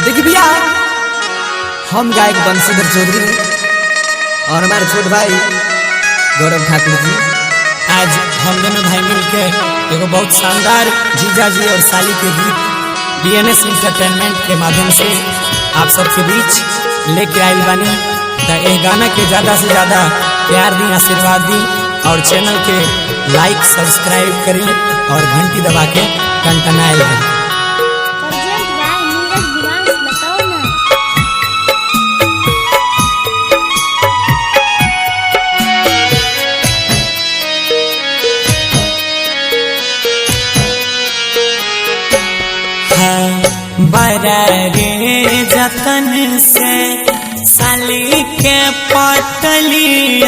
देखिए भैया, हम गायक बंशीधर चौधरी और हमारे छोटे भाई गौरव ठाकुर जी आज हम दोनों भाई मिलकर एगो बहुत शानदार जीजा जी और साली के गीत BNS एंटरटेनमेंट के माध्यम से आप सबके बीच लेके आयल बानी। तो यह गाना के ज़्यादा से ज़्यादा प्यार दी, आशीर्वाद दी और चैनल के लाइक सब्सक्राइब करी और घंटी दबा के टनटनाए लगे। बड़ा रे जतन से साली के पटली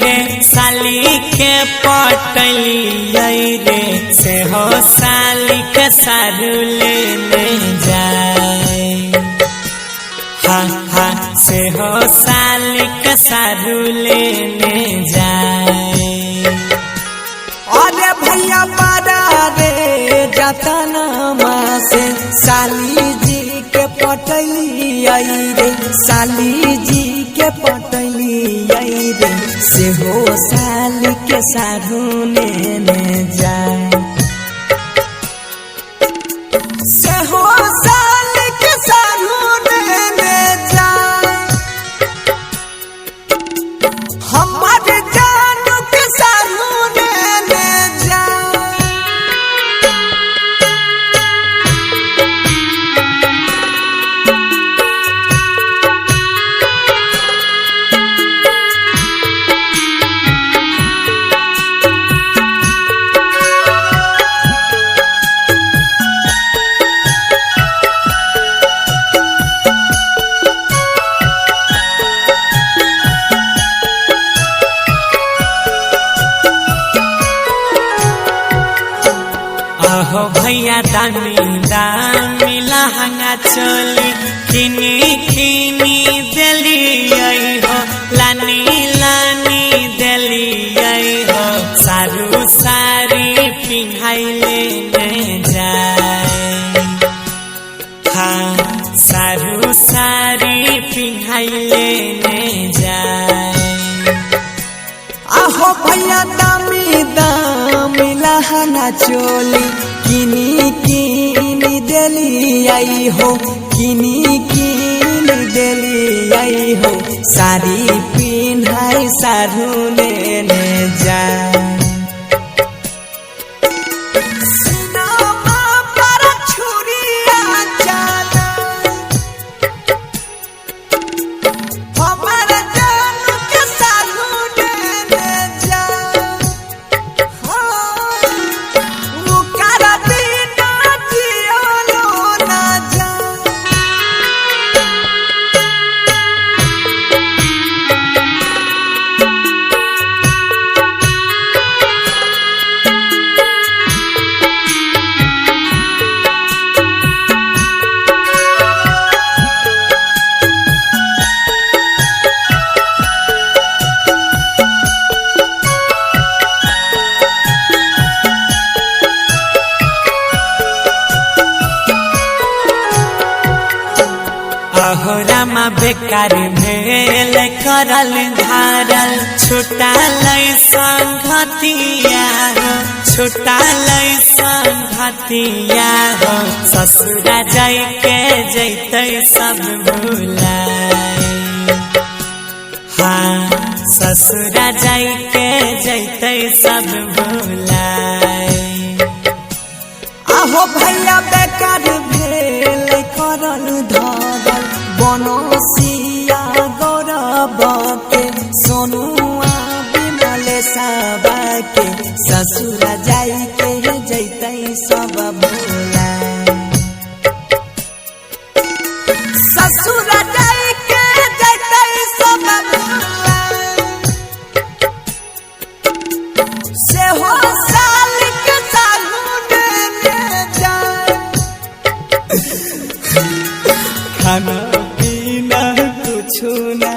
रे, साली के पटली रे, से हो साली के सारू लेने जाए। हाँ हाँ, से हो साली के सारू लेने जाए। अरे भैया बड़ा रे जतन से साली जी के पटली रे, साली जी के पटली रे, से हो साली के सारू लेने जाए। से हो साली के सारू लेने जाए। हमारे जानू के सारू लेने जाए। हो भैया दानी दामी लहंगा चोली किनी किनी दिली हो, लानी लानी दिली हो, सारू सारी पिन्हाई लेने जाए। हाँ, सारू सारी पिन्हाई लेने जाए। आहो भैया दामी दामी लहंगा चोली किनी किनी दिली आई हो, किनी किनी दिली आई हो, सारी पिन्हाई सारू लेने जाए। रामा बेकार भेल करल धारल, छुटा लय संगतिया हो, छुटा लय संगतिया हो, ससुरा जाय के जैते सब भुलाए। हाँ, ससुरा जाय के जैते सब भुलाए। आहो भैया बेकार भेल करल धारल, बनसिया गौरव के, सोनुआ विमल साबा के, ससुर जाई के जैते सब भुलाए। ससुर जाई के जैते सब भुलाए। से हो साली के सारू लेने जाए। खाना पीना कुछ ना